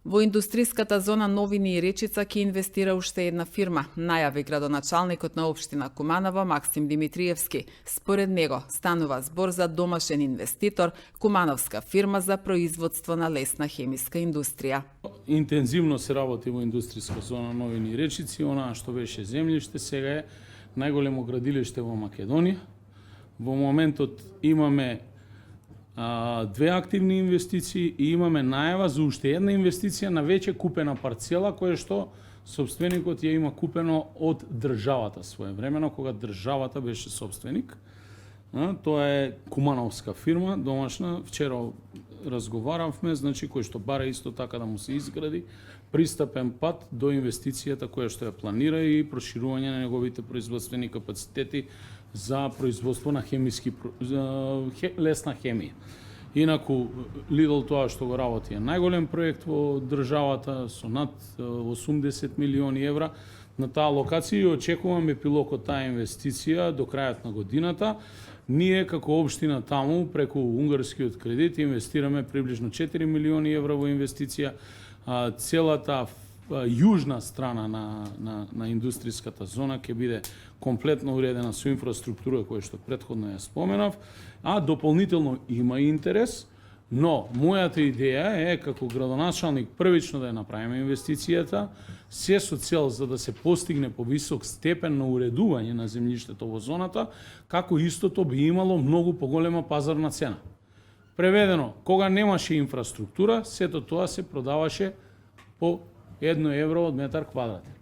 Во индустриската зона Новини и Речица ќе инвестира уште една фирма, најави градоначалникот на општина Куманово Максим Димитриевски. Според него станува збор за домашен инвеститор, кумановска фирма за производство на лесна хемиска индустрија. Интензивно се работи во индустријска зона Новини и Речици, онаа што беше земјиште, сега е најголемо градилиште во Македонија. Во моментот имаме две активни инвестиции и имаме најава за уште една инвестиција на веќе купена парцела, која што собственикот ја има купено од државата своевремено, кога државата беше собственик. Тоа е кумановска фирма, домашна. Вчера разговаравме, значи кој што бара исто така да му се изгради пристапен пат до инвестицијата која што ја планира и проширување на неговите производствени капацитети за производство на лесна хемија. Инаку, Lidl тоа што го работи е најголем проект во државата со над 80 милиони евра. На таа локација и очекуваме епилог од таа инвестиција до крајот на годината. Ние како општина таму преку унгарскиот кредит инвестираме приближно 4 милиони евра во инвестиција. Целата јужна страна на индустријската зона ќе биде комплетно уредена со инфраструктура која што претходно ја споменав, а дополнително има интерес, но мојата идеја е како градоначалник првично да ја направиме инвестицијата, се со цел за да се постигне повисок степен на уредување на земјиштето во зоната, како истото би имало многу поголема пазарна цена. Преведено, кога немаше инфраструктура, сето тоа се продаваше по 1 евро од метар квадратен.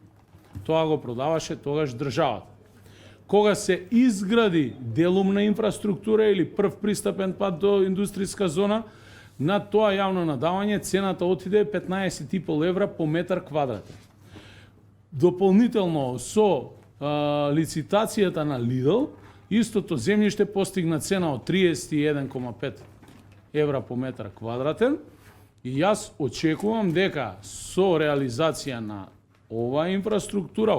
Тоа го продаваше тогаш државата. Кога се изгради делумна инфраструктура или прв пристапен пат до индустријска зона, на тоа јавно надавање цената отиде 15,5 евра по метар квадратен. Дополнително со лицитацијата на Lidl, истото земјиште постигна цена од 31,5 евра по метар квадратен. И јас очекувам дека со реализација на оваа инфраструктура,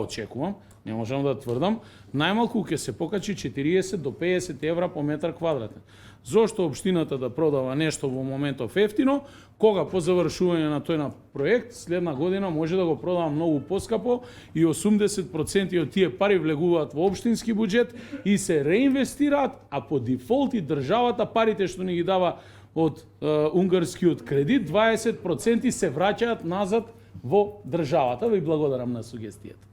не можам да тврдам, најмалку ќе се покачи 40 до 50 евра по метар квадратен. Зошто општината да продава нешто во моментов ефтино, кога по завршување на тој проект, следна година може да го продава многу поскапо и 80% од тие пари влегуваат во општински буџет и се реинвестираат, а по дефолт и државата парите што ни ги дава од унгарскиот кредит, 20% се враќаат назад во државата. Ви благодарам на сугестијата.